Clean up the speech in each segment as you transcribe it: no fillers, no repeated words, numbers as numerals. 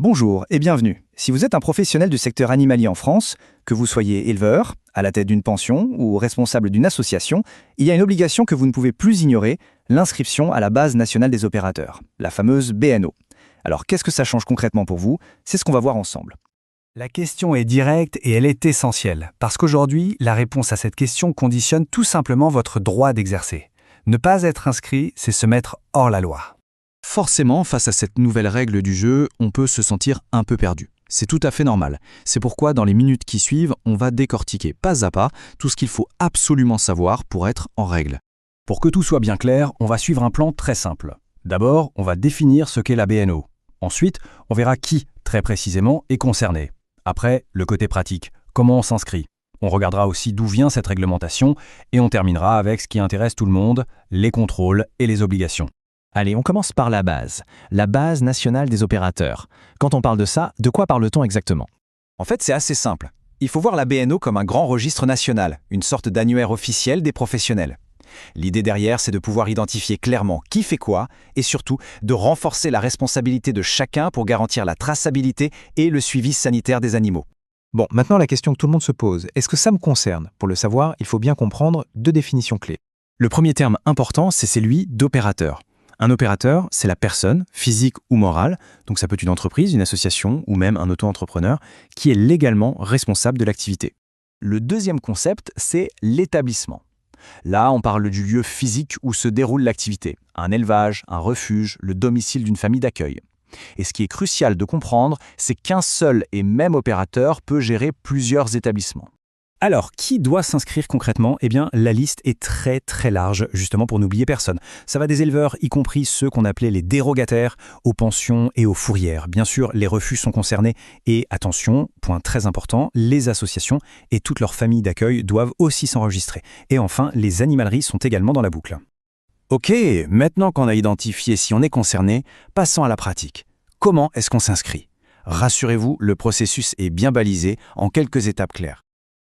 Bonjour et bienvenue. Si vous êtes un professionnel du secteur animalier en France, que vous soyez éleveur, à la tête d'une pension ou responsable d'une association, il y a une obligation que vous ne pouvez plus ignorer, l'inscription à la base nationale des opérateurs, la fameuse BNO. Alors qu'est-ce que ça change concrètement pour vous? C'est ce qu'on va voir ensemble. La question est directe et elle est essentielle, parce qu'aujourd'hui, la réponse à cette question conditionne tout simplement votre droit d'exercer. Ne pas être inscrit, c'est se mettre hors la loi. Forcément, face à cette nouvelle règle du jeu, on peut se sentir un peu perdu. C'est tout à fait normal. C'est pourquoi dans les minutes qui suivent, on va décortiquer pas à pas tout ce qu'il faut absolument savoir pour être en règle. Pour que tout soit bien clair, on va suivre un plan très simple. D'abord, on va définir ce qu'est la BNO. Ensuite, on verra qui, très précisément, est concerné. Après, le côté pratique, comment on s'inscrit. On regardera aussi d'où vient cette réglementation et on terminera avec ce qui intéresse tout le monde, les contrôles et les obligations. Allez, on commence par la base nationale des opérateurs. Quand on parle de ça, de quoi parle-t-on exactement? En fait, c'est assez simple. Il faut voir la BNO comme un grand registre national, une sorte d'annuaire officiel des professionnels. L'idée derrière, c'est de pouvoir identifier clairement qui fait quoi et surtout de renforcer la responsabilité de chacun pour garantir la traçabilité et le suivi sanitaire des animaux. Bon, maintenant la question que tout le monde se pose, est-ce que ça me concerne? Pour le savoir, il faut bien comprendre deux définitions clés. Le premier terme important, c'est celui d'opérateur. Un opérateur, c'est la personne, physique ou morale, donc ça peut être une entreprise, une association ou même un auto-entrepreneur, qui est légalement responsable de l'activité. Le deuxième concept, c'est l'établissement. Là, on parle du lieu physique où se déroule l'activité, un élevage, un refuge, le domicile d'une famille d'accueil. Et ce qui est crucial de comprendre, c'est qu'un seul et même opérateur peut gérer plusieurs établissements. Alors, qui doit s'inscrire concrètement? Eh bien, la liste est très large, justement pour n'oublier personne. Ça va des éleveurs, y compris ceux qu'on appelait les dérogataires, aux pensions et aux fourrières. Bien sûr, les refuges sont concernés et, attention, point très important, les associations et toutes leurs familles d'accueil doivent aussi s'enregistrer. Et enfin, les animaleries sont également dans la boucle. Ok, maintenant qu'on a identifié si on est concerné, passons à la pratique. Comment est-ce qu'on s'inscrit? Rassurez-vous, le processus est bien balisé en quelques étapes claires.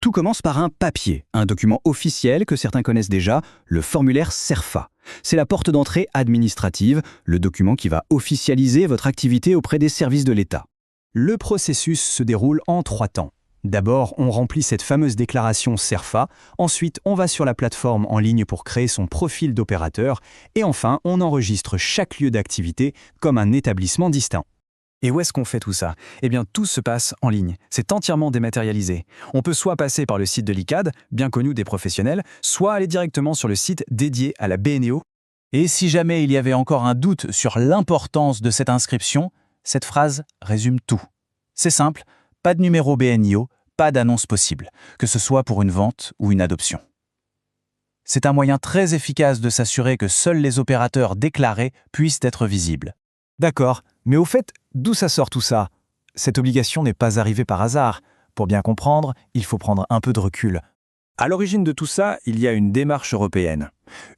Tout commence par un papier, un document officiel que certains connaissent déjà, le formulaire CERFA. C'est la porte d'entrée administrative, le document qui va officialiser votre activité auprès des services de l'État. Le processus se déroule en 3 temps. D'abord, on remplit cette fameuse déclaration CERFA, ensuite on va sur la plateforme en ligne pour créer son profil d'opérateur, et enfin on enregistre chaque lieu d'activité comme un établissement distinct. Et où est-ce qu'on fait tout ça? Eh bien, tout se passe en ligne. C'est entièrement dématérialisé. On peut soit passer par le site de l'ICAD, bien connu des professionnels, soit aller directement sur le site dédié à la BNO. Et si jamais il y avait encore un doute sur l'importance de cette inscription, cette phrase résume tout. C'est simple, pas de numéro BNIO, pas d'annonce possible, que ce soit pour une vente ou une adoption. C'est un moyen très efficace de s'assurer que seuls les opérateurs déclarés puissent être visibles. D'accord, mais au fait, d'où ça sort tout ça? Cette obligation n'est pas arrivée par hasard. Pour bien comprendre, il faut prendre un peu de recul. À l'origine de tout ça, il y a une démarche européenne.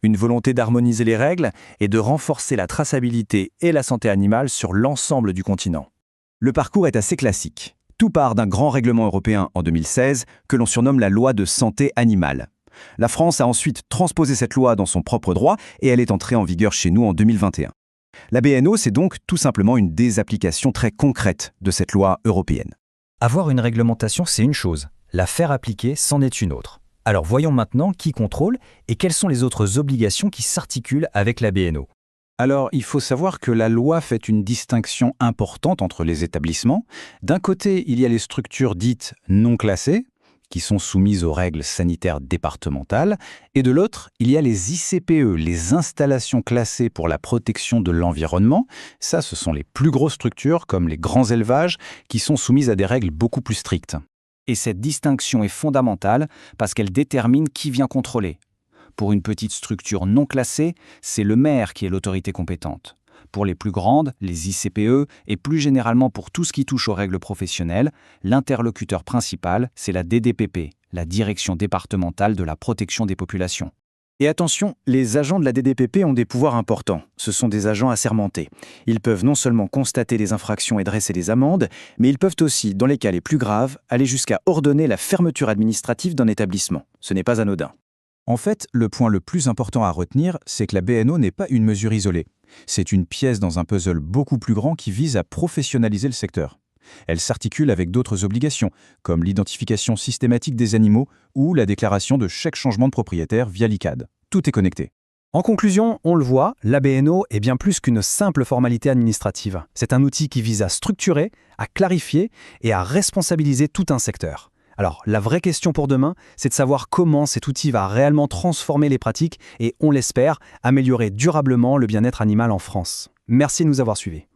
Une volonté d'harmoniser les règles et de renforcer la traçabilité et la santé animale sur l'ensemble du continent. Le parcours est assez classique. Tout part d'un grand règlement européen en 2016 que l'on surnomme la loi de santé animale. La France a ensuite transposé cette loi dans son propre droit et elle est entrée en vigueur chez nous en 2021. La BNO, c'est donc tout simplement une des applications très concrètes de cette loi européenne. Avoir une réglementation, c'est une chose. La faire appliquer, c'en est une autre. Alors voyons maintenant qui contrôle et quelles sont les autres obligations qui s'articulent avec la BNO. Alors, il faut savoir que la loi fait une distinction importante entre les établissements. D'un côté, il y a les structures dites non classées, qui sont soumises aux règles sanitaires départementales, et de l'autre, il y a les ICPE, les installations classées pour la protection de l'environnement. Ça, ce sont les plus grosses structures, comme les grands élevages, qui sont soumises à des règles beaucoup plus strictes. Et cette distinction est fondamentale parce qu'elle détermine qui vient contrôler. Pour une petite structure non classée, c'est le maire qui est l'autorité compétente. Pour les plus grandes, les ICPE, et plus généralement pour tout ce qui touche aux règles professionnelles, l'interlocuteur principal, c'est la DDPP, la Direction départementale de la protection des populations. Et attention, les agents de la DDPP ont des pouvoirs importants. Ce sont des agents assermentés. Ils peuvent non seulement constater des infractions et dresser des amendes, mais ils peuvent aussi, dans les cas les plus graves, aller jusqu'à ordonner la fermeture administrative d'un établissement. Ce n'est pas anodin. En fait, le point le plus important à retenir, c'est que la BNO n'est pas une mesure isolée. C'est une pièce dans un puzzle beaucoup plus grand qui vise à professionnaliser le secteur. Elle s'articule avec d'autres obligations, comme l'identification systématique des animaux ou la déclaration de chaque changement de propriétaire via l'ICAD. Tout est connecté. En conclusion, on le voit, la BNO est bien plus qu'une simple formalité administrative. C'est un outil qui vise à structurer, à clarifier et à responsabiliser tout un secteur. Alors, la vraie question pour demain, c'est de savoir comment cet outil va réellement transformer les pratiques et, on l'espère, améliorer durablement le bien-être animal en France. Merci de nous avoir suivis.